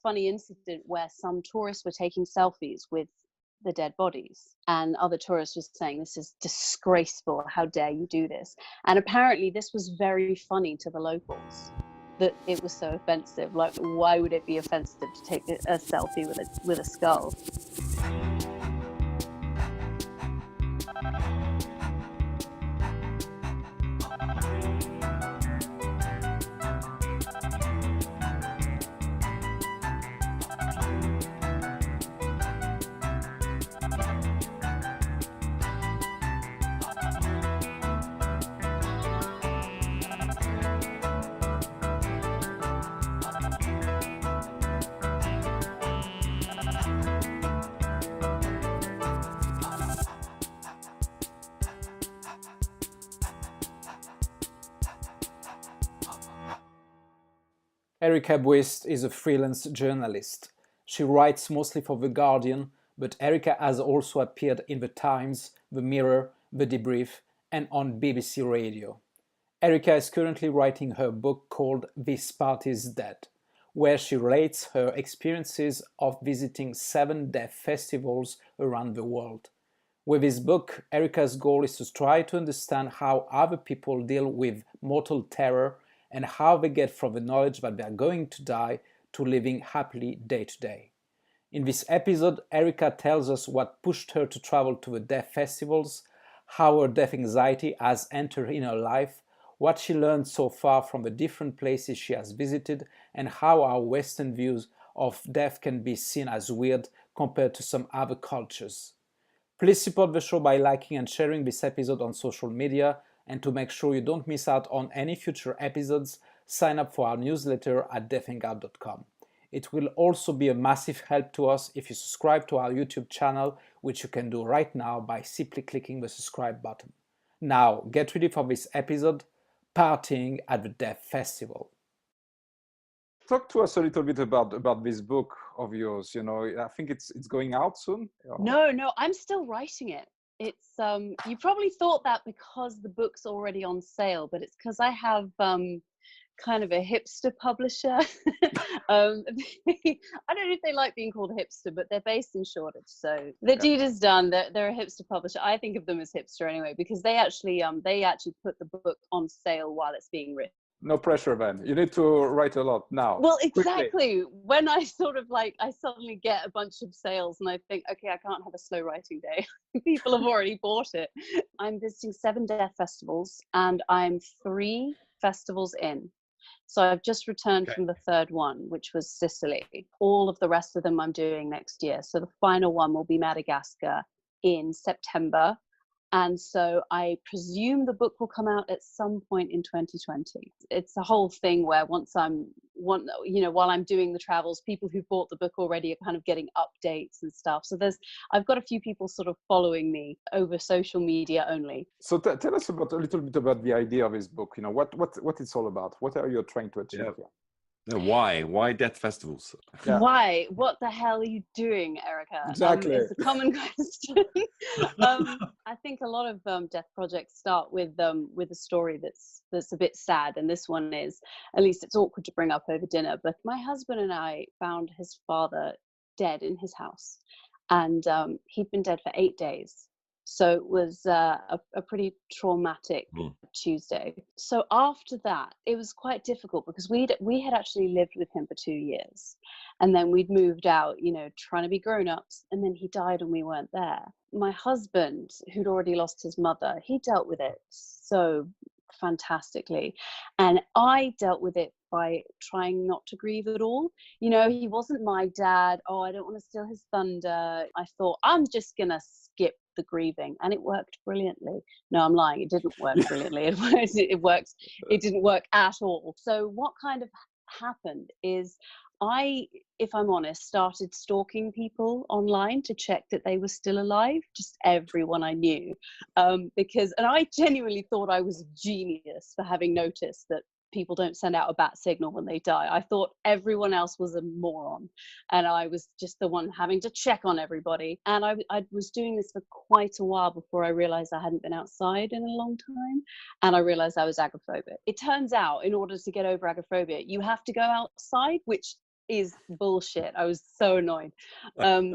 funny incident where some tourists were taking selfies with the dead bodies, and other tourists were saying, this is disgraceful, how dare you do this? And apparently this was very funny to the locals, that it was so offensive. Like, why would it be offensive to take a selfie with a skull? Erica Buist is a freelance journalist. She writes mostly for The Guardian, but Erica has also appeared in The Times, The Mirror, The Debrief, and on BBC Radio. Erica is currently writing her book called This Party's Dead, where she relates her experiences of visiting 7 death festivals around the world. With this book, Erica's goal is to try to understand how other people deal with mortal terror and how they get from the knowledge that they are going to die to living happily day to day. In this episode, Erica tells us what pushed her to travel to the death festivals, how her death anxiety has entered in her life, what she learned so far from the different places she has visited, and how our Western views of death can be seen as weird compared to some other cultures. Please support the show by liking and sharing this episode on social media, and to make sure you don't miss out on any future episodes, sign up for our newsletter at Hangout.com. It will also be a massive help to us if you subscribe to our YouTube channel, which you can do right now by simply clicking the subscribe button. Now, get ready for this episode, Partying at the Death Festival. Talk to us a little bit about this book of yours. I think it's going out soon. No, I'm still writing it. It's you probably thought that because the book's already on sale, but it's because I have kind of a hipster publisher. I don't know if they like being called a hipster, but they're based in Shoreditch, so the deed is done. They're a hipster publisher. I think of them as hipster anyway, because they actually put the book on sale while it's being written. No pressure, then. You need to write a lot now. Well, exactly. Quickly. When I I suddenly get a bunch of sales and I think, okay, I can't have a slow writing day. People have already bought it. I'm visiting 7 death festivals and I'm 3 festivals in. So I've just returned from the 3rd one, which was Sicily. All of the rest of them I'm doing next year. So the final one will be Madagascar in September. And so I presume the book will come out at some point in 2020. It's a whole thing where while I'm doing the travels, people who bought the book already are kind of getting updates and stuff. So I've got a few people sort of following me over social media only. So tell us a little bit about the idea of this book. What it's all about. What are you trying to achieve here? Why death festivals? Yeah. Why? What the hell are you doing, Erica? Exactly. It's a common question. I think a lot of death projects start with a story that's a bit sad, and this one is, at least it's awkward to bring up over dinner. But my husband and I found his father dead in his house, and he'd been dead for 8 days. So it was a pretty traumatic Tuesday. So after that, it was quite difficult because we had actually lived with him for 2 years. And then we'd moved out, trying to be grown-ups. And then he died and we weren't there. My husband, who'd already lost his mother, he dealt with it so fantastically. And I dealt with it by trying not to grieve at all. He wasn't my dad. Oh, I don't want to steal his thunder. I thought, I'm just going to skip the grieving, and it worked brilliantly. No, I'm lying, it didn't work brilliantly. It didn't work at all. So what kind of happened is I, if I'm honest, started stalking people online to check that they were still alive, just everyone I knew, because I genuinely thought I was a genius for having noticed that people don't send out a bat signal when they die. I thought everyone else was a moron, and I was just the one having to check on everybody. And I was doing this for quite a while before I realized I hadn't been outside in a long time, and I realized I was agoraphobic. It turns out, in order to get over agoraphobia, you have to go outside, which is bullshit. I was so annoyed.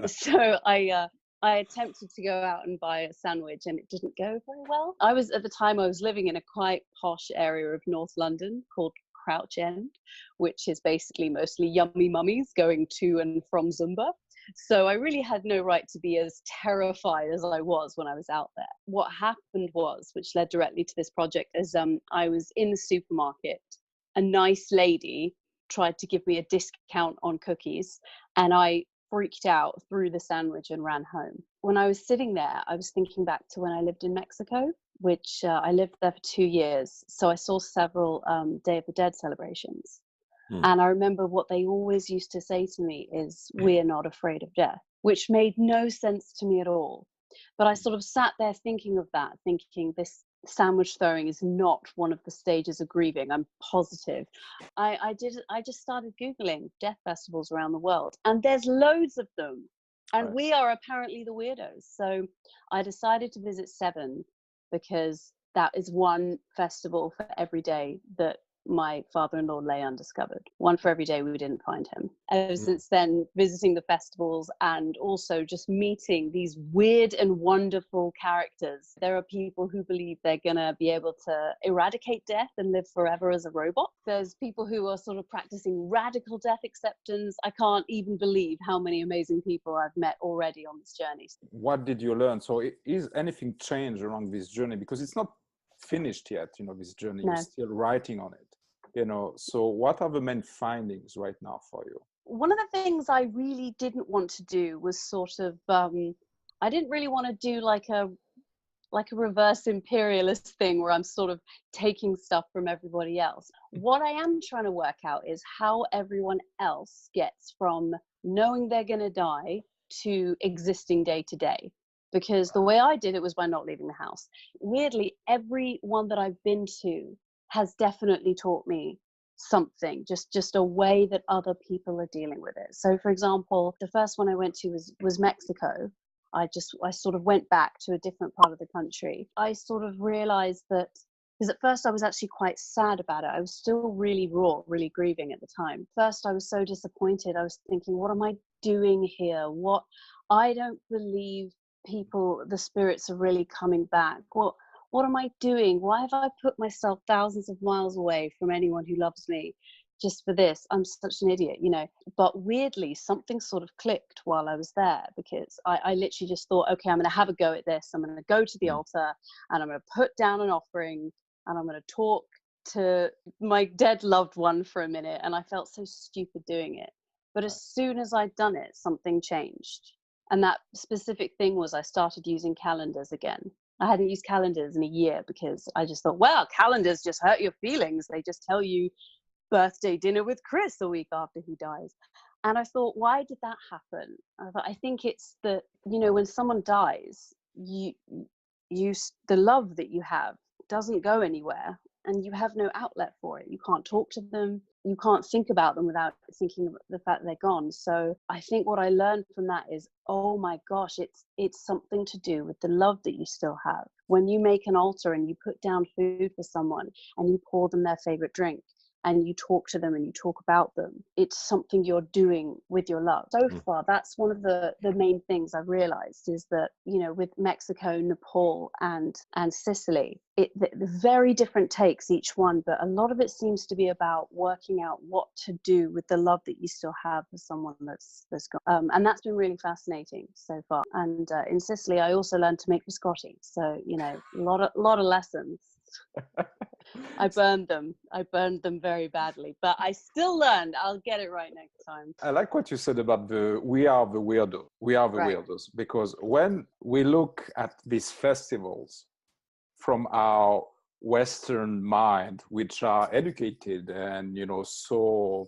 So I attempted to go out and buy a sandwich, and it didn't go very well. I was living in a quite posh area of North London called Crouch End, which is basically mostly yummy mummies going to and from Zumba. So I really had no right to be as terrified as I was when I was out there. What happened was, which led directly to this project, is I was in the supermarket. A nice lady tried to give me a discount on cookies, and I freaked out, threw the sandwich and ran home. When I was sitting there, I was thinking back to when I lived in Mexico, which I lived there for 2 years. So I saw several Day of the Dead celebrations. And I remember what they always used to say to me is, "We're not afraid of death," which made no sense to me at all. But I sort of sat there thinking of that, thinking this sandwich throwing is not one of the stages of grieving. I'm positive. I just started Googling death festivals around the world, and there's loads of them. And we are apparently the weirdos. So I decided to visit 7 because that is one festival for every day that my father-in-law lay undiscovered. One for every day we didn't find him. Ever since then, visiting the festivals and also just meeting these weird and wonderful characters. There are people who believe they're gonna be able to eradicate death and live forever as a robot. There's people who are sort of practicing radical death acceptance. I can't even believe how many amazing people I've met already on this journey. What did you learn? So is anything changed along this journey? Because it's not finished yet, this journey. No. You're still writing on it. So what are the main findings right now for you? One of the things I really didn't want to do was sort of I didn't really want to do like a reverse imperialist thing where I'm sort of taking stuff from everybody else. What I am trying to work out is how everyone else gets from knowing they're going to die to existing day to day. Because the way I did it was by not leaving the house. Weirdly, everyone that I've been to has definitely taught me something, just a way that other people are dealing with it. So for example, the first one I went to was Mexico. I sort of went back to a different part of the country. I sort of realized that, because at first I was actually quite sad about it. I was still really raw, really grieving at the time. First, I was so disappointed. I was thinking, what am I doing here? I don't believe the spirits are really coming back. What am I doing? Why have I put myself thousands of miles away from anyone who loves me just for this? I'm such an idiot, But weirdly, something sort of clicked while I was there, because I literally just thought, okay, I'm going to have a go at this. I'm going to go to the altar and I'm going to put down an offering and I'm going to talk to my dead loved one for a minute. And I felt so stupid doing it. But as soon as I'd done it, something changed. And that specific thing was I started using calendars again. I hadn't used calendars in a year because I just thought, well, calendars just hurt your feelings. They just tell you birthday dinner with Chris a week after he dies. And I thought, why did that happen? I think it's that, when someone dies, the love that you have doesn't go anywhere and you have no outlet for it. You can't talk to them. You can't think about them without thinking of the fact they're gone. So I think what I learned from that is, oh my gosh, it's something to do with the love that you still have. When you make an altar and you put down food for someone and you pour them their favorite drink and you talk to them and you talk about them, it's something you're doing with your love. So far, that's one of the main things I've realized is that, with Mexico, Nepal and Sicily, the very different takes each one, but a lot of it seems to be about working out what to do with the love that you still have for someone that's gone. And that's been really fascinating so far. And in Sicily, I also learned to make biscotti. So, a lot of lessons. I burned them very badly, but I still learned. I'll get it right next time. I like what you said about we are the weirdos, because when we look at these festivals from our Western mind, which are educated and, so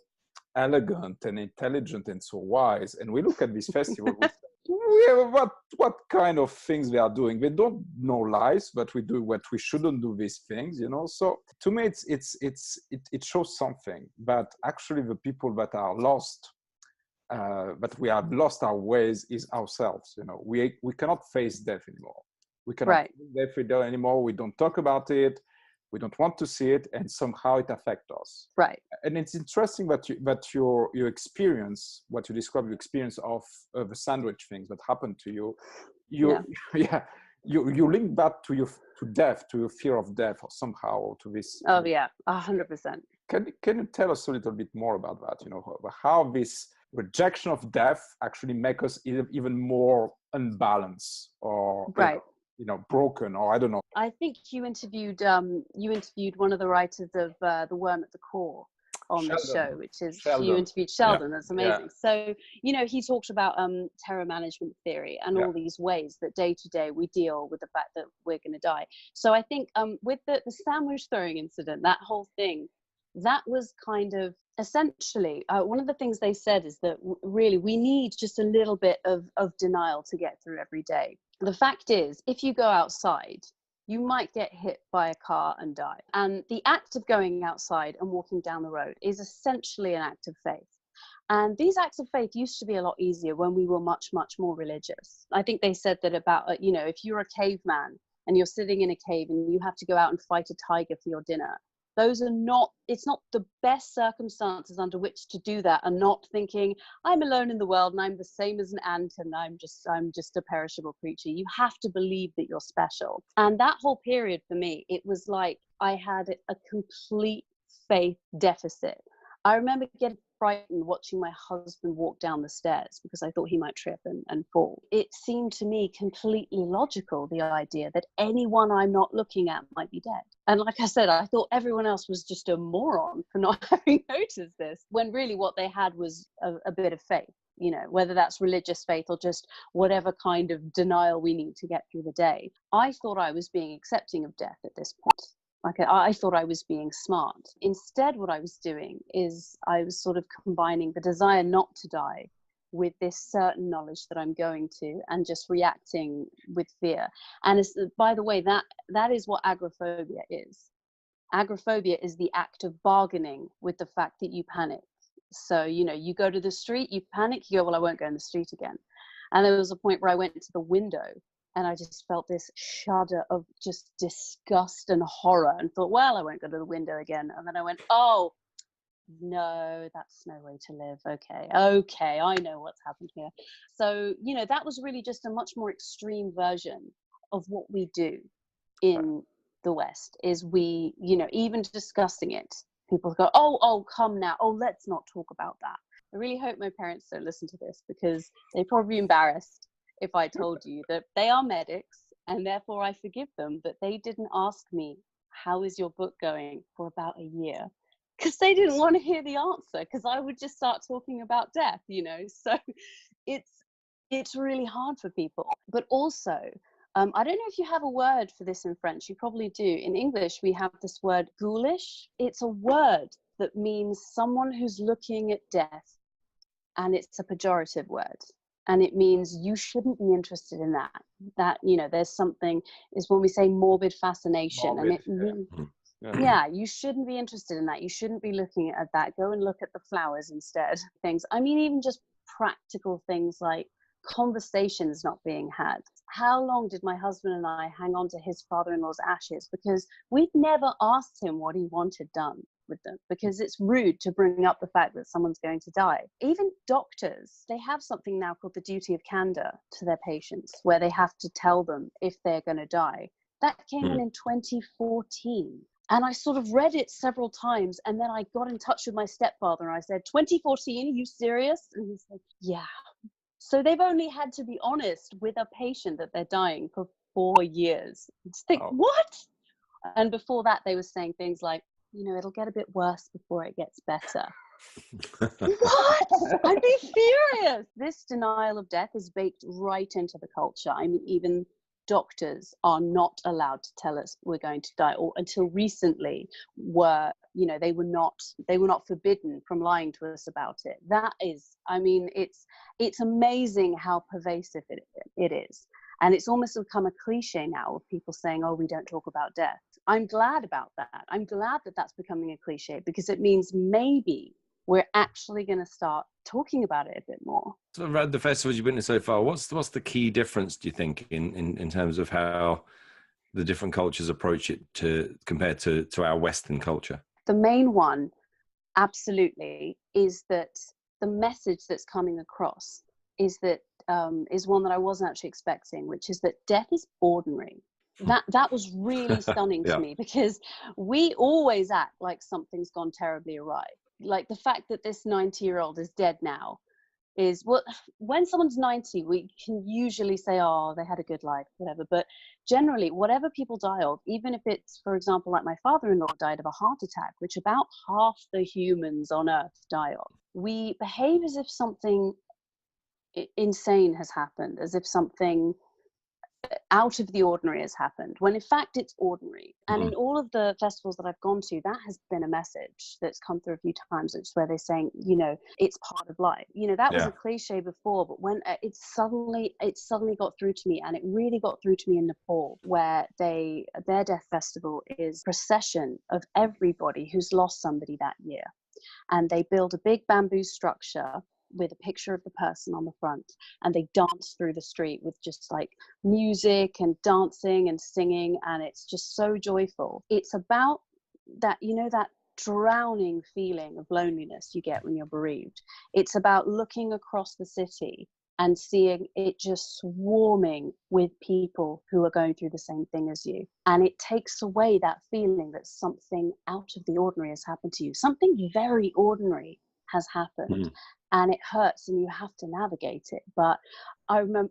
elegant and intelligent and so wise, and we look at this festival, we have what kind of things they are doing. They don't know lies, but we do what we shouldn't do these things, So to me, it shows something. But actually, the people that are lost, that we have lost our ways, is ourselves. We cannot face death anymore. We cannot face death anymore. We don't talk about it. we don't want to see it, and somehow it affects us. Right. And it's interesting that your experience, what you describe, your experience of the sandwich things that happened to you, you link that to death, to your fear of death, or somehow, or to this. Oh yeah, 100%. Can you tell us a little bit more about that? How this rejection of death actually make us even more unbalanced, or right. Broken, or I don't know. I think you interviewed one of the writers of The Worm at the Core on the show, which is Sheldon. You interviewed Sheldon. Yeah. That's amazing. So he talked about terror management theory and all these ways that day to day we deal with the fact that we're going to die. So I think with the sandwich throwing incident, that whole thing, that was kind of essentially one of the things they said is that really we need just a little bit of denial to get through every day. The fact is, if you go outside, you might get hit by a car and die. And the act of going outside and walking down the road is essentially an act of faith. And these acts of faith used to be a lot easier when we were much, much more religious. I think they said that about, if you're a caveman and you're sitting in a cave and you have to go out and fight a tiger for your dinner, it's not the best circumstances under which to do that, and not thinking I'm alone in the world and I'm the same as an ant and I'm just a perishable creature. You have to believe that you're special. And that whole period for me, it was like I had a complete faith deficit. I remember getting frightened watching my husband walk down the stairs because I thought he might trip and fall. It seemed to me completely logical, the idea that anyone I'm not looking at might be dead. And like I said, I thought everyone else was just a moron for not having noticed this, when really what they had was a bit of faith, whether that's religious faith or just whatever kind of denial we need to get through the day. I thought I was being accepting of death at this point. I thought I was being smart. Instead, what I was doing is I was sort of combining the desire not to die with this certain knowledge that I'm going to, and just reacting with fear. And by the way, that is what agoraphobia is. Agoraphobia is the act of bargaining with the fact that you panic. So, you go to the street, you panic, you go, well, I won't go in the street again. And there was a point where I went to the window and I just felt this shudder of just disgust and horror and thought, well, I won't go to the window again. And then I went, oh, no, that's no way to live. Okay, I know what's happened here. So, that was really just a much more extreme version of what we do in the West, is we, even discussing it, people go, oh, come now. Oh, let's not talk about that. I really hope my parents don't listen to this, because they'd probably be embarrassed if I told you that they are medics, and therefore I forgive them that they didn't ask me, how is your book going, for about a year, because they didn't want to hear the answer, because I would just start talking about death, so it's really hard for people. But also, I don't know if you have a word for this in French. You probably do. In English, we have this word ghoulish. It's a word that means someone who's looking at death, and it's a pejorative word. And it means you shouldn't be interested in that. That, there's something, is when we say morbid fascination. Morbid, and yeah, you shouldn't be interested in that. You shouldn't be looking at that. Go and look at the flowers instead. Things. I mean, even just practical things like conversations not being had. How long did my husband and I hang on to his father-in-law's ashes? Because we'd never asked him what he wanted done with them, because it's rude to bring up the fact that someone's going to die. Even doctors, they have something now called the duty of candor to their patients, where they have to tell them if they're going to die. That came in 2014. And I sort of read it several times, and then I got in touch with my stepfather and I said, 2014, are you serious? And he said, yeah. So they've only had to be honest with a patient that they're dying for 4 years. Just think, what? And before that, they were saying things like, it'll get a bit worse before it gets better. What? I'd be furious. This denial of death is baked right into the culture. I mean, even doctors are not allowed to tell us we're going to die, or until recently were, they were not forbidden from lying to us about it. That is, I mean, it's amazing how pervasive it is. And it's almost become a cliche now of people saying, oh, we don't talk about death. I'm glad about that. I'm glad that that's becoming a cliche, because it means maybe we're actually going to start talking about it a bit more. So around the festivals you've been to so far, what's the key difference, do you think, in terms of how the different cultures approach it to compared to our Western culture? The main one, absolutely, is that the message that's coming across is that is one that I wasn't actually expecting, which is that death is ordinary. That was really stunning to me, because we always act like something's gone terribly awry. Like the fact that this 90-year-old is dead now is, well, when someone's 90, we can usually say, oh, they had a good life, whatever. But generally, whatever people die of, even if it's, for example, like my father-in-law died of a heart attack, which about half the humans on earth die of, we behave as if something insane has happened, as if something out of the ordinary has happened, when in fact it's ordinary. And in all of the festivals that I've gone to, that has been a message that's come through a few times. It's where they're saying, you know, it's part of life. You know, that was a cliche before, but when it suddenly got through to me, and it really got through to me in Nepal, where their death festival is a procession of everybody who's lost somebody that year. And they build a big bamboo structure with a picture of the person on the front, and they dance through the street with just like music and dancing and singing, and it's just so joyful. It's about that, you know, that drowning feeling of loneliness you get when you're bereaved. It's about looking across the city and seeing it just swarming with people who are going through the same thing as you, and it takes away that feeling that something out of the ordinary has happened to you. Something very ordinary has happened, and it hurts, and you have to navigate it. But I remember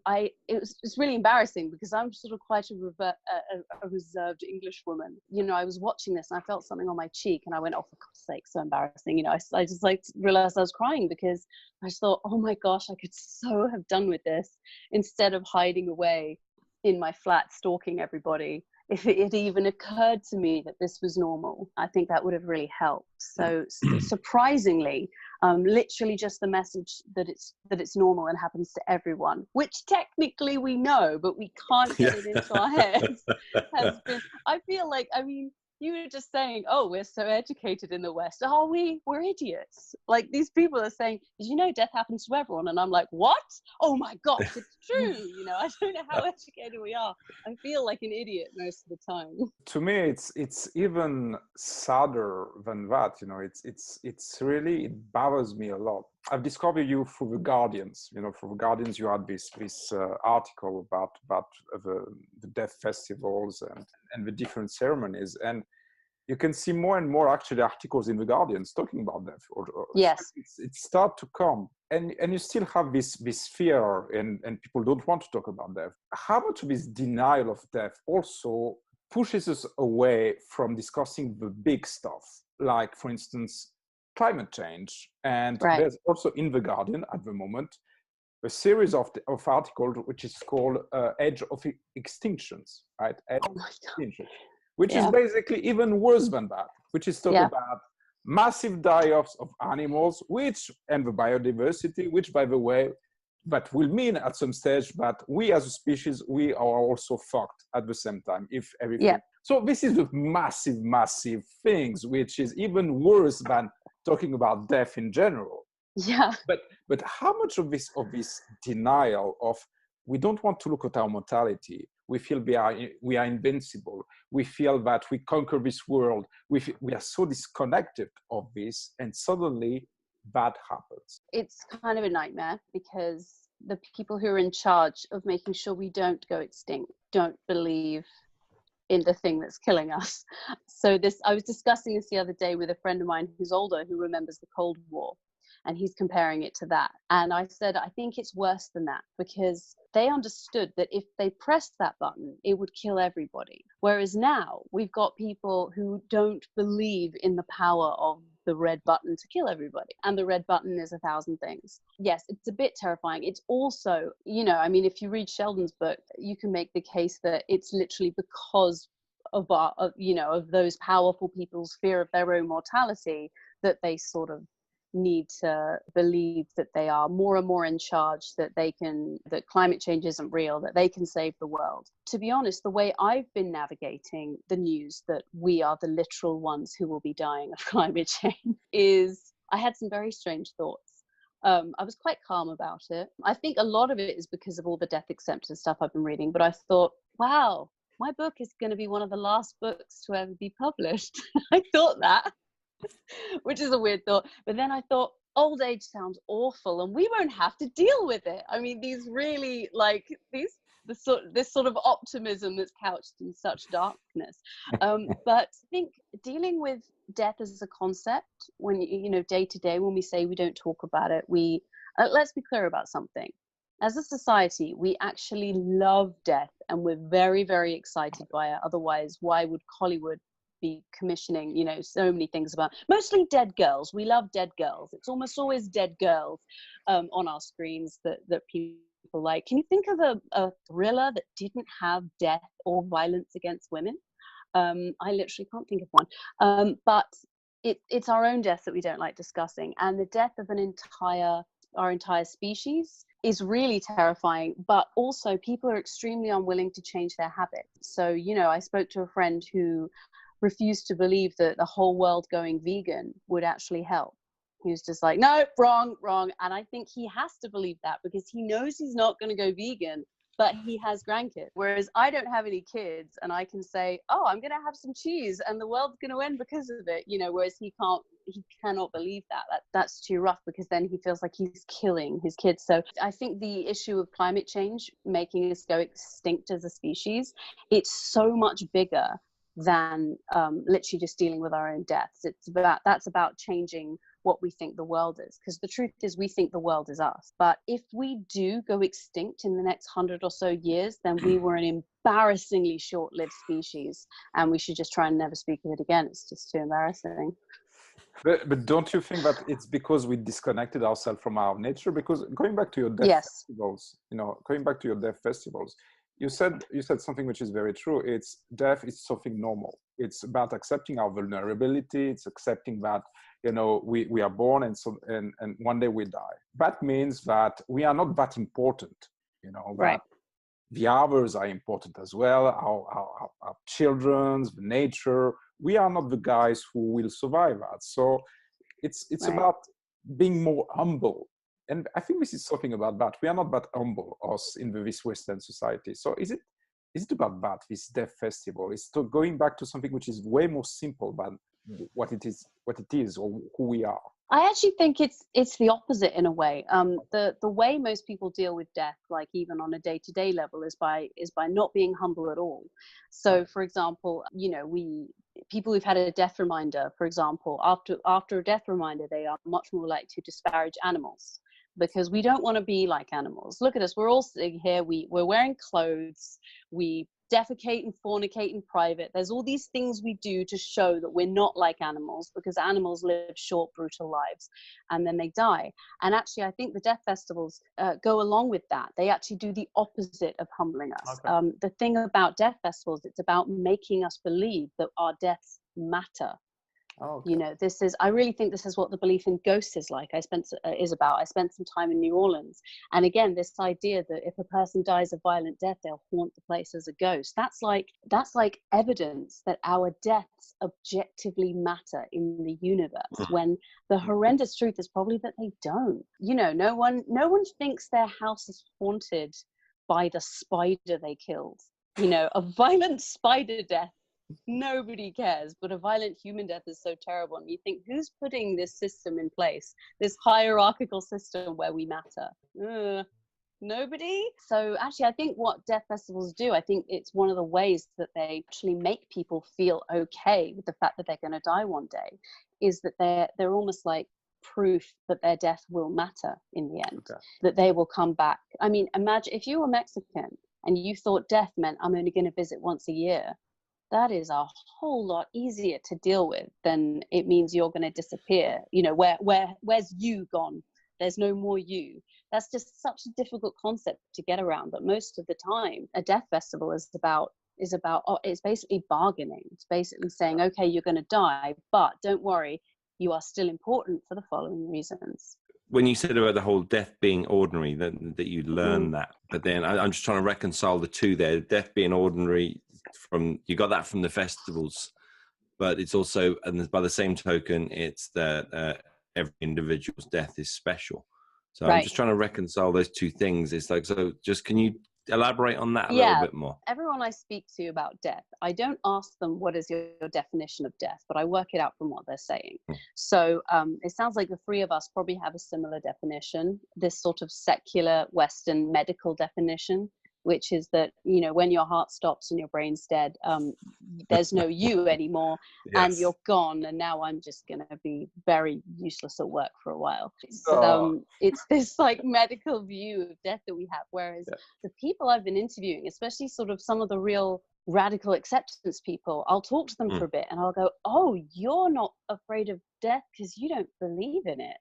it's really embarrassing, because I'm sort of quite a reserved English woman. You know, I was watching this and I felt something on my cheek, and I went, oh, for God's sake, so embarrassing. You know, I just like realized I was crying, because I just thought, oh my gosh, I could so have done with this, instead of hiding away in my flat stalking everybody. If it had even occurred to me that this was normal, I think that would have really helped. So surprisingly, literally just the message that it's normal and happens to everyone, which technically we know, but we can't get it into our heads, has been, I feel like, I mean, you were just saying, oh, we're so educated in the West. Are we? We're idiots. Like, these people are saying, did you know death happens to everyone? And I'm like, what? Oh my gosh, it's true. You know, I don't know how educated we are. I feel like an idiot most of the time. To me, it's even sadder than that. You know, it's really, it bothers me a lot. I've discovered you through the Guardians. You know, through the Guardians, you had this article about the death festivals and the different ceremonies, and you can see more and more actually articles in the Guardians talking about death. Yes, it start to come, and you still have this fear, and people don't want to talk about death. How much of this denial of death also pushes us away from discussing the big stuff, like, for instance, climate change. And there's also in the Guardian at the moment a series of articles which is called Age of Extinctions, right? Age of Extinction, which is basically even worse than that, which is talking about massive die-offs of animals, and the biodiversity, which, by the way, that will mean at some stage that we as a species, we are also fucked at the same time, if everything. So this is a massive, massive things, which is even worse than talking about death in general. Yeah. But how much of this denial of, we don't want to look at our mortality, we feel we are invincible, we feel that we conquer this world, we are so disconnected of this, and suddenly that happens. It's kind of a nightmare, because the people who are in charge of making sure we don't go extinct don't believe in the thing that's killing us. So I was discussing this the other day with a friend of mine who's older, who remembers the Cold War, and he's comparing it to that. And I said, I think it's worse than that, because they understood that if they pressed that button, it would kill everybody. Whereas now we've got people who don't believe in the power of the red button to kill everybody. And the red button is 1,000 things. Yes, it's a bit terrifying. It's also, you know, I mean, if you read Sheldon's book, you can make the case that it's literally because of those powerful people's fear of their own mortality that they sort of need to believe that they are more and more in charge, that climate change isn't real, that they can save the world. To be honest, the way I've been navigating the news that we are the literal ones who will be dying of climate change is, I had some very strange thoughts. I was quite calm about it. I think a lot of it is because of all the death acceptance stuff I've been reading, but I thought, wow, my book is going to be one of the last books to ever be published. I thought that, which is a weird thought. But then I thought, old age sounds awful and we won't have to deal with it. I mean, these really this sort of optimism that's couched in such darkness. But I think dealing with death as a concept, when day to day, when we say we don't talk about it, we let's be clear about something. As a society, we actually love death and we're very, very excited by it. Otherwise, why would Hollywood be commissioning, so many things about, mostly dead girls. We love dead girls. It's almost always dead girls on our screens that people like. Can you think of a thriller that didn't have death or violence against women? I literally can't think of one. But it's our own death that we don't like discussing. And the death of our entire species is really terrifying, but also people are extremely unwilling to change their habits. So, I spoke to a friend who refused to believe that the whole world going vegan would actually help. He was just like, no, wrong. And I think he has to believe that because he knows he's not going to go vegan, but he has grandkids. Whereas I don't have any kids and I can say, oh, I'm going to have some cheese and the world's going to end because of it, whereas he cannot believe that. That's too rough because then he feels like he's killing his kids. So I think the issue of climate change making us go extinct as a species, it's so much bigger than literally just dealing with our own deaths. That's about changing what we think the world is, because the truth is we think the world is us. But if we do go extinct in the next 100 or so years, then we were an embarrassingly short-lived species and we should just try and never speak of it again. It's just too embarrassing. But don't you think that it's because we disconnected ourselves from our nature? Because going back to your death festivals, you said something which is very true. It's death is something normal. It's about accepting our vulnerability. It's accepting that, we are born and one day we die. That means that we are not that important, right. That the others are important as well. Our children's, the nature. We are not the guys who will survive that. So it's right. about being more humble. And I think this is something about that. We are not that humble, us, in this Western society. So is it about that, this death festival? It's going back to something which is way more simple than what it is, or who we are. I actually think it's the opposite in a way. The way most people deal with death, like even on a day-to-day level, is by not being humble at all. So, for example, people who've had a death reminder, for example, after a death reminder, they are much more likely to disparage animals because we don't want to be like animals. Look at us. We're all sitting here. We're wearing clothes. We defecate and fornicate in private. There's all these things we do to show that we're not like animals because animals live short, brutal lives and then they die. And actually, I think the death festivals go along with that. They actually do the opposite of humbling us. Okay. The thing about death festivals, it's about making us believe that our deaths matter. Okay. I really think this is what the belief in ghosts is like. I spent some time in New Orleans. And again, this idea that if a person dies a violent death, they'll haunt the place as a ghost. That's like evidence that our deaths objectively matter in the universe, when the horrendous truth is probably that they don't. No one thinks their house is haunted by the spider they killed. A violent spider death, nobody cares, but a violent human death is so terrible. And you think, who's putting this system in place, this hierarchical system where we matter? Nobody. So actually, I think what death festivals do, I think it's one of the ways that they actually make people feel okay with the fact that they're going to die one day, is that they're almost like proof that their death will matter in the end, that they will come back. I mean, imagine if you were Mexican and you thought death meant I'm only going to visit once a year. That is a whole lot easier to deal with than it means you're going to disappear. Where's you gone? There's no more you. That's just such a difficult concept to get around. But most of the time, a death festival is it's basically bargaining. It's basically saying, okay, you're going to die, but don't worry, you are still important for the following reasons. When you said about the whole death being ordinary, that you learn that, but then I'm just trying to reconcile the two there. Death being ordinary, you got that from the festivals, but it's also, and by the same token, it's that every individual's death is special. So right. I'm just trying to reconcile those two things. It's like, so just can you elaborate on that a little Yeah, bit more? everyone I speak to about death, I don't ask them what is your definition of death, but I work it out from what they're saying. So it sounds like the three of us probably have a similar definition, this sort of secular Western medical definition, which is that, you know, when your heart stops and your brain's dead, there's no you anymore, and you're gone, and now I'm just going to be very useless at work for a while. It's this like medical view of death that we have, whereas the people I've been interviewing, especially sort of some of the real radical acceptance people, I'll talk to them for a bit and I'll go, oh, you're not afraid of death because you don't believe in it.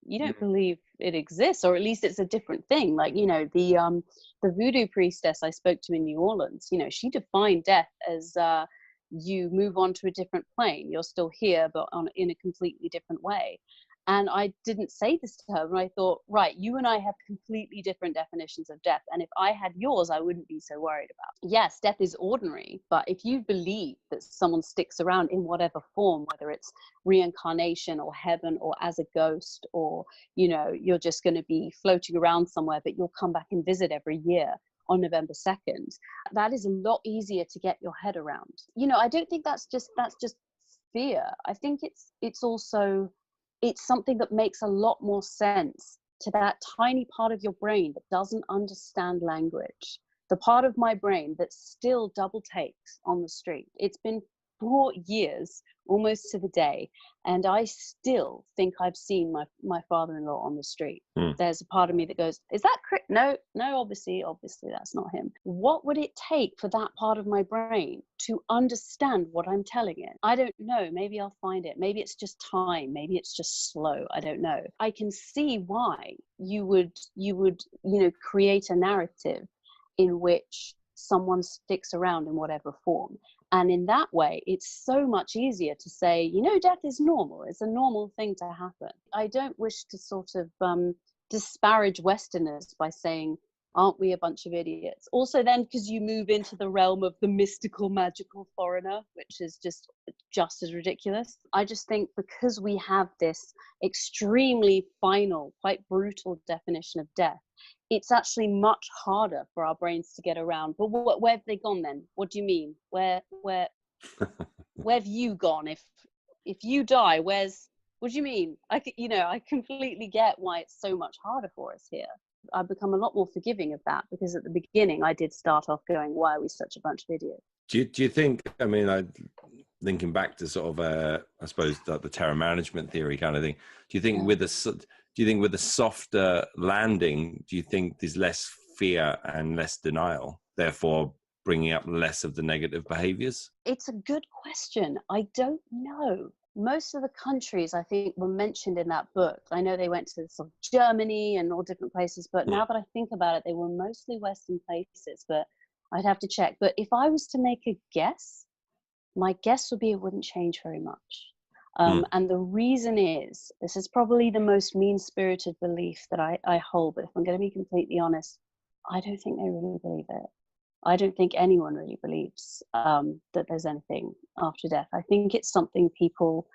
You don't believe it exists, or at least it's a different thing. Like, you know, the voodoo priestess I spoke to in New Orleans, you know, she defined death as you move on to a different plane. You're still here, but in a completely different way. And I didn't say this to her, but I thought, right, you and I have completely different definitions of death. And if I had yours, I wouldn't be so worried about it. Yes, death is ordinary, but if you believe that someone sticks around in whatever form, whether it's reincarnation or heaven or as a ghost, or, you know, you're just going to be floating around somewhere, but you'll come back and visit every year on November 2nd, that is a lot easier to get your head around. You know, I don't think that's just fear. I think it's also, it's something that makes a lot more sense to that tiny part of your brain that doesn't understand language. The part of my brain that still double takes on the street. It's been 4 years, almost to the day, and I still think I've seen my father-in-law on the street. There's a part of me that goes, is that no, obviously that's not him. What would it take for that part of my brain to understand what I'm telling it? I don't know. Maybe I'll find it. Maybe it's just time. Maybe it's just slow. I don't know. I can see why you would, you know, create a narrative in which someone sticks around in whatever form. And in that way, it's so much easier to say, you know, death is normal. It's a normal thing to happen. I don't wish to sort of disparage Westerners by saying, aren't we a bunch of idiots? Also then, because you move into the realm of the mystical, magical foreigner, which is just as ridiculous. I just think because we have this extremely final, quite brutal definition of death, it's actually much harder for our brains to get around. But where have they gone then? What do you mean? Where have you gone? If you die, what do you mean? I completely get why it's so much harder for us here. I've become a lot more forgiving of that, because at the beginning I did start off going, why are we such a bunch of idiots? Do you think, I mean, thinking back to sort of, I suppose, the terror management theory kind of thing, do you think with a softer landing, do you think there's less fear and less denial, therefore bringing up less of the negative behaviors? It's a good question. I don't know. Most of the countries, I think, were mentioned in that book. I know they went to sort of Germany and all different places, but now that I think about it, they were mostly Western places, but I'd have to check. But if I was to make a guess, my guess would be it wouldn't change very much. And the reason is, this is probably the most mean-spirited belief that I hold, but if I'm going to be completely honest, I don't think they really believe it. I don't think anyone really believes that there's anything after death. I think it's something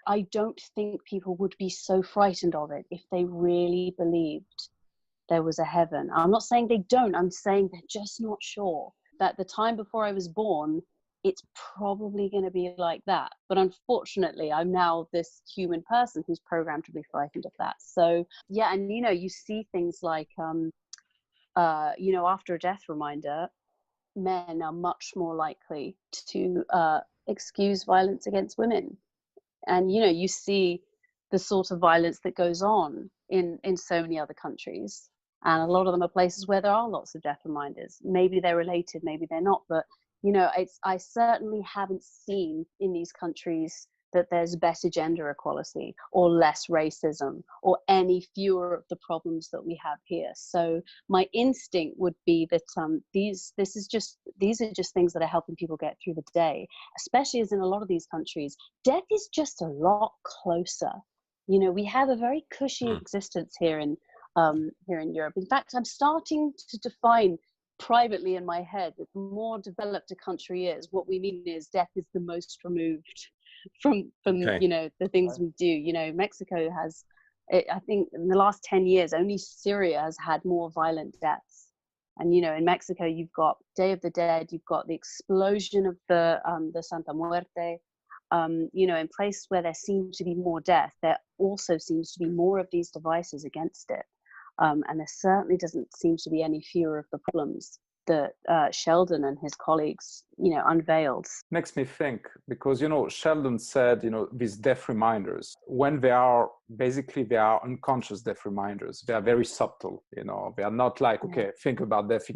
I don't think people would be so frightened of it if they really believed there was a heaven. I'm not saying they don't, I'm saying they're just not sure. That the time before I was born, it's probably going to be like that. But unfortunately, I'm now this human person who's programmed to be frightened of that. So yeah, and you know, you see things like, after a death reminder, men are much more likely to excuse violence against women. And, you know, you see the sort of violence that goes on in so many other countries. And a lot of them are places where there are lots of death reminders. Maybe they're related, maybe they're not. But, you know, I certainly haven't seen in these countries that there's better gender equality or less racism or any fewer of the problems that we have here. So my instinct would be that these are just things that are helping people get through the day, especially as in a lot of these countries, death is just a lot closer. You know, we have a very cushy existence here in Europe. In fact, I'm starting to define privately in my head that the more developed a country is, what we mean is death is the most removed from you know, the things we do. You know, Mexico has, I think in the last 10 years only Syria has had more violent deaths And, you know, in Mexico, you've got Day of the Dead, you've got the explosion of the Santa Muerte. You know, in places where there seems to be more death, there also seems to be more of these devices against it. And there certainly doesn't seem to be any fewer of the problems that Sheldon and his colleagues, you know, unveiled. Makes me think, because, you know, Sheldon said, you know, these death reminders, when they are unconscious death reminders, they are very subtle, you know, they are not like, okay, think about that, you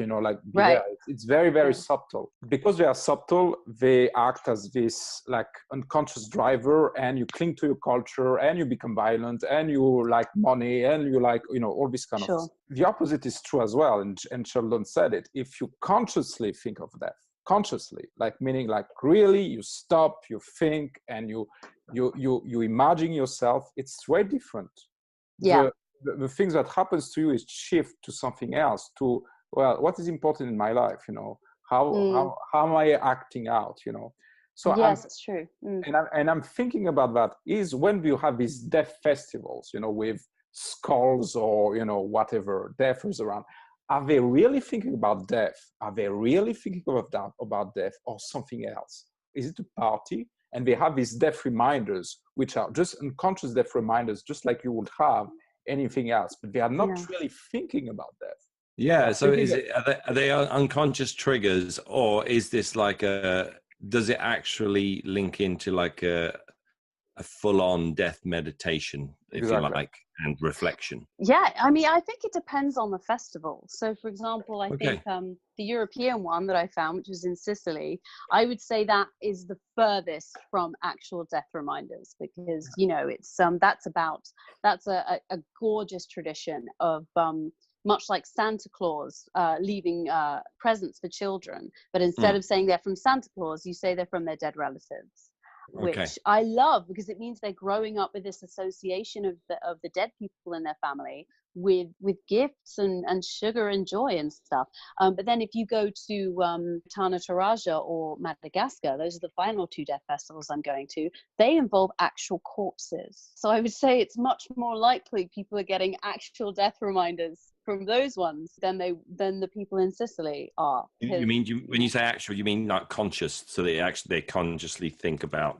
know, like, right. It's very, very subtle. Because they are subtle, they act as this like unconscious driver, and you cling to your culture, and you become violent, and you like money, and you like, you know, all this kind of stuff. The opposite is true as well, and Sheldon said it. If you consciously think of death, consciously, like meaning like really you stop, you think, and you imagine yourself, it's way different. The things that happens to you is shift to something else, to, well, what is important in my life, you know, how am I acting out, you know. So yes, it's true. And I'm thinking about that is when you have these death festivals, you know, with skulls or, you know, whatever death is around. Are they really thinking about death? Are they really thinking about death or something else? Is it a party? And they have these death reminders, which are just unconscious death reminders, just like you would have anything else, but they are not really thinking about death. Yeah. So are they unconscious triggers, or is this like does it actually link into like a full-on death meditation, if you like, and reflection? Yeah, I mean, I think it depends on the festival. So, for example, I think the European one that I found, which was in Sicily, I would say that is the furthest from actual death reminders, because, you know, it's that's a gorgeous tradition of much like Santa Claus leaving presents for children, but instead of saying they're from Santa Claus, you say they're from their dead relatives. Which I love, because it means they're growing up with this association of the dead people in their family with gifts and sugar and joy and stuff. But then if you go to Tana Toraja or Madagascar, those are the final two death festivals I'm going to, they involve actual corpses. So I would say it's much more likely people are getting actual death reminders from those ones than the people in Sicily are. You mean when you say actual, you mean not conscious, so they consciously think about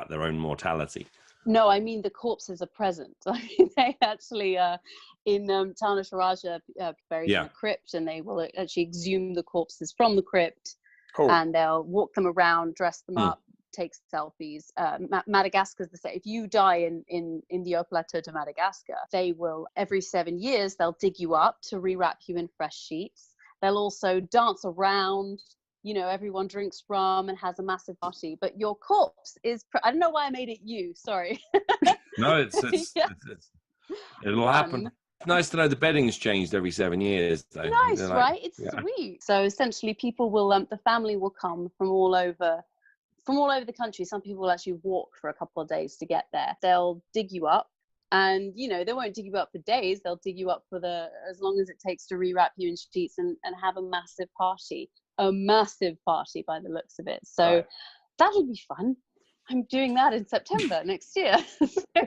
their own mortality? No, I mean the corpses are present. I mean, they actually in Tana Toraja buried in a crypt, and they will actually exhume the corpses from the crypt, and they'll walk them around, dress them up, take selfies. Madagascar's the same. If you die in the Haut Plateau de Madagascar, they will, every 7 years, they'll dig you up to rewrap you in fresh sheets. They'll also dance around. You know, everyone drinks rum and has a massive party, but your corpse is, I don't know why I made it you, sorry. No, it'll happen. Nice to know the bedding's changed every 7 years, though. Nice, right? It's sweet. So essentially people will, the family will come from all over the country. Some people will actually walk for a couple of days to get there. They'll dig you up, and, you know, they won't dig you up for days. They'll dig you up for as long as it takes to rewrap you in sheets and have a massive party by the looks of it. So that'll be fun. I'm doing that in September next year.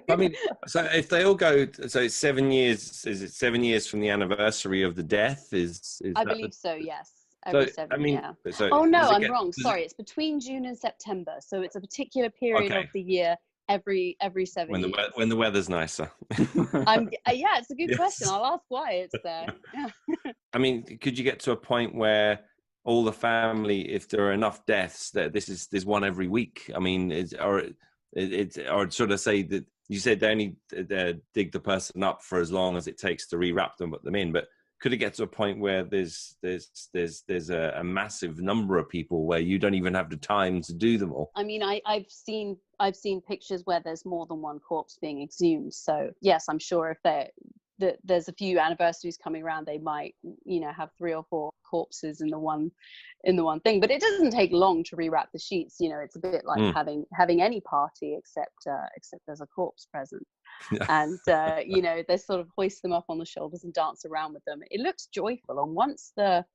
I mean, so if they all go, so it's 7 years. Is it 7 years from the anniversary of the death? I believe so. Yes. Every 7. I mean, yeah. So oh no, I'm wrong. Sorry, it's between June and September. So it's a particular period of the year. Every 7 years. When the weather's nicer. Yeah, it's a good question. I'll ask why it's there. Yeah. I mean, could you get to a point where all the family, if there are enough deaths, that there's one every week? I mean, or sort of say that you said they only dig the person up for as long as it takes to rewrap them, put them in, but could it get to a point where there's a massive number of people where you don't even have the time to do them all? I mean, I've seen pictures where there's more than one corpse being exhumed. So yes, I'm sure if there's a few anniversaries coming around, they might, you know, have 3 or 4 corpses in the one thing. But it doesn't take long to rewrap the sheets. You know, it's a bit like having any party except there's a corpse present. And you know, they sort of hoist them up on the shoulders and dance around with them. It looks joyful, and once the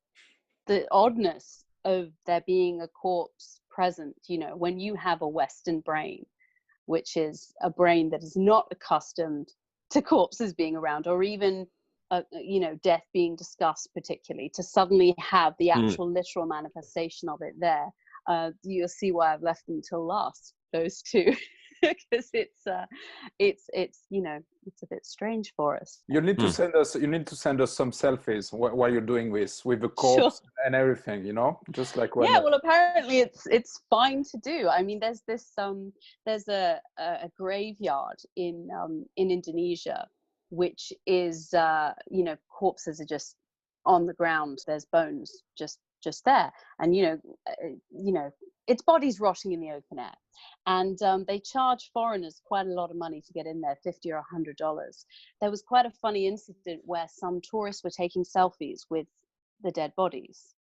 oddness of there being a corpse present, you know, when you have a Western brain, which is a brain that is not accustomed to corpses being around, or even you know, death being discussed particularly, to suddenly have the actual literal manifestation of it there. You'll see why I've left them till last, those two, because it's you know, it's a bit strange for us. You need to send us some selfies while you're doing this with the corpse Sure. and everything, you know, just like when Yeah, well, apparently it's fine to do. I mean, there's there's a graveyard in Indonesia, which is you know, corpses are just on the ground. There's bones just there, and you know, it's bodies rotting in the open air, and they charge foreigners quite a lot of money to get in there, $50 or $100. There was quite a funny incident where some tourists were taking selfies with the dead bodies,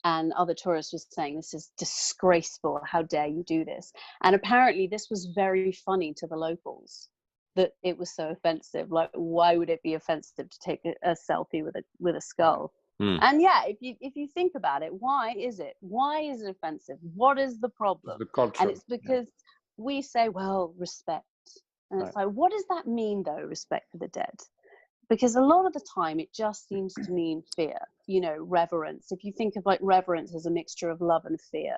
and other tourists were saying, this is disgraceful, how dare you do this? And apparently this was very funny to the locals, that it was so offensive. Like, why would it be offensive to take a selfie with a skull? And yeah, if you think about it, why is it offensive? What is the problem? the culture. And it's because we say, well, respect, and it's like, what does that mean though, respect for the dead? Because a lot of the time it just seems to mean fear, you know, reverence. If you think of like reverence as a mixture of love and fear,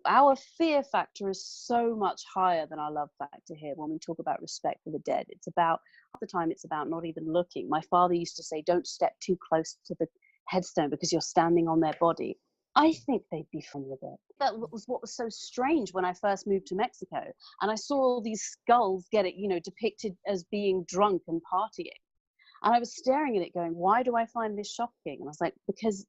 our fear factor is so much higher than our love factor here when we talk about respect for the dead. It's about, half the time it's about not even looking. My father used to say, don't step too close to the headstone because you're standing on their body. I think they'd be fine with it. That was what was so strange when I first moved to Mexico, and I saw all these skulls get it, you know, depicted as being drunk and partying. And I was staring at it going, why do I find this shocking? And I was like, because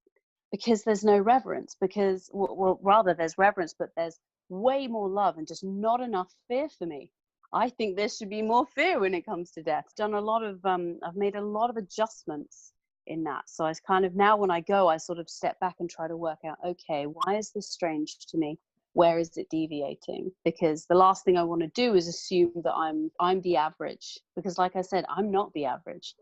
there's no reverence, because, well, rather there's reverence, but there's way more love and just not enough fear for me. I think there should be more fear when it comes to death. I've made a lot of adjustments in that. So I kind of, now when I go, I sort of step back and try to work out, okay, why is this strange to me? Where is it deviating? Because the last thing I want to do is assume that I'm the average, because like I said, I'm not the average.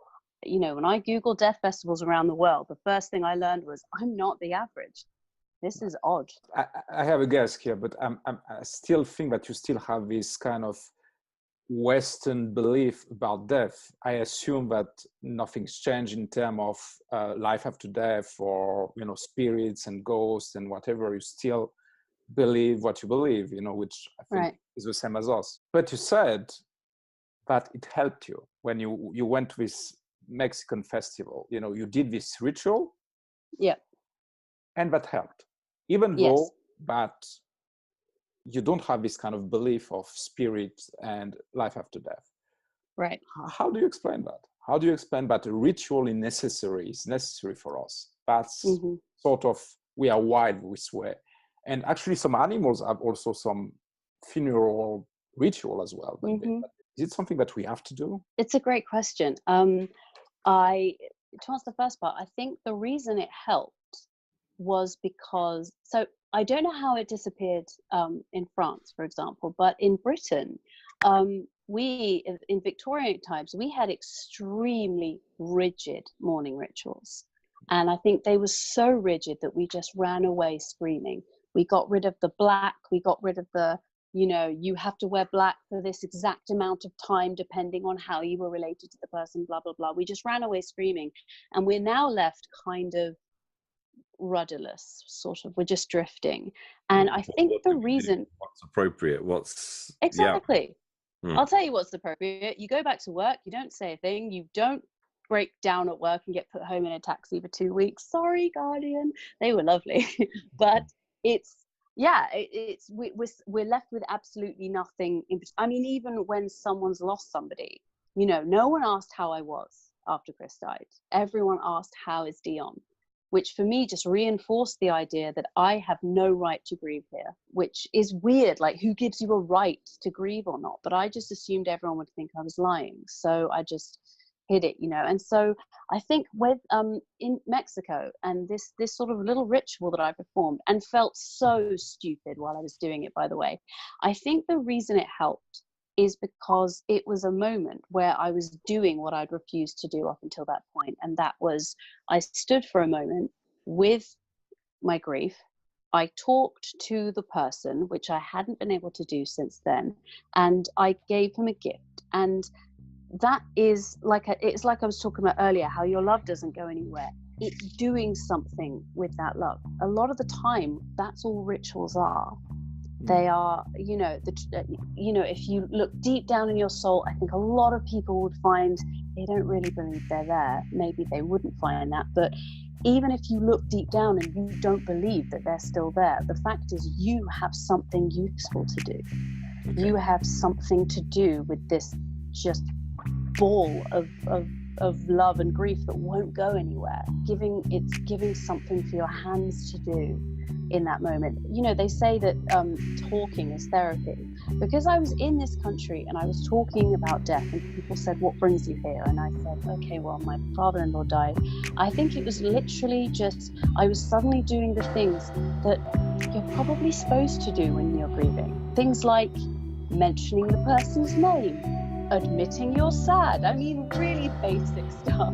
You know, when I Google death festivals around the world, the first thing I learned was I'm not the average. This is odd. I have a guess here, but I still think that you still have this kind of Western belief about death. I assume that nothing's changed in terms of life after death, or, you know, spirits and ghosts and whatever. You still believe what you believe, you know, which I think is the same as us. But you said that it helped you when you went to this Mexican festival. You know, you did this ritual. Yeah. And that helped, even though that you don't have this kind of belief of spirit and life after death. Right. How do you explain that? How do you explain that a ritual is necessary for us? That's sort of, we are wired this way. And actually some animals have also some funeral ritual as well. Is it something that we have to do? It's a great question. To answer the first part, I think the reason it helped was because, so I don't know how it disappeared in France, for example, but in Britain, we, in Victorian times, we had extremely rigid mourning rituals. And I think they were so rigid that we just ran away screaming. We got rid of the black, we got rid of the, you know, you have to wear black for this exact amount of time, depending on how you were related to the person, blah, blah, blah. We just ran away screaming. And we're now left kind of rudderless, sort of, we're just drifting. And I think the reason, what's appropriate, what's exactly, I'll tell you what's appropriate. You go back to work, you don't say a thing, you don't break down at work and get put home in a taxi for 2 weeks. Sorry, Guardian, they were lovely. But we're left with absolutely nothing. I mean, even when someone's lost somebody, you know, no one asked how I was after Chris died. Everyone asked, how is Dion? Which for me just reinforced the idea that I have no right to grieve here, which is weird. Like, who gives you a right to grieve or not? But I just assumed everyone would think I was lying. So I just hid it, you know. And so I think with in Mexico, and this sort of little ritual that I performed, and felt so stupid while I was doing it, by the way, I think the reason it helped is because it was a moment where I was doing what I'd refused to do up until that point. And that was, I stood for a moment with my grief. I talked to the person, which I hadn't been able to do since then. And I gave him a gift. And that is it's like I was talking about earlier, how your love doesn't go anywhere. It's doing something with that love. A lot of the time, that's all rituals are. They are, if you look deep down in your soul, I think a lot of people would find they don't really believe they're there. Maybe they wouldn't find that, but even if you look deep down and you don't believe that they're still there, the fact is you have something useful to do. Okay. You have something to do with this just ball of love and grief that won't go anywhere. It's giving something for your hands to do in that moment. They say that talking is therapy. Because I was in this country and I was talking about death, and people said, what brings you here? And I said, okay, well, my father-in-law died. I think it was literally just, I was suddenly doing the things that you're probably supposed to do when you're grieving. Things like mentioning the person's name, admitting you're sad. I mean, really basic stuff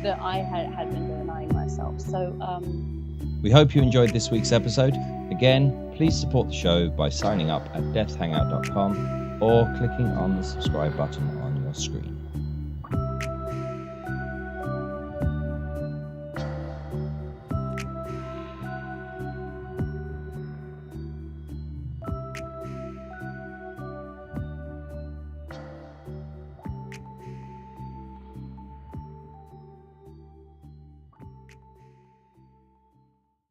that I had been denying myself. So we hope you enjoyed this week's episode. Again, please support the show by signing up at deathhangout.com or clicking on the subscribe button on your screen.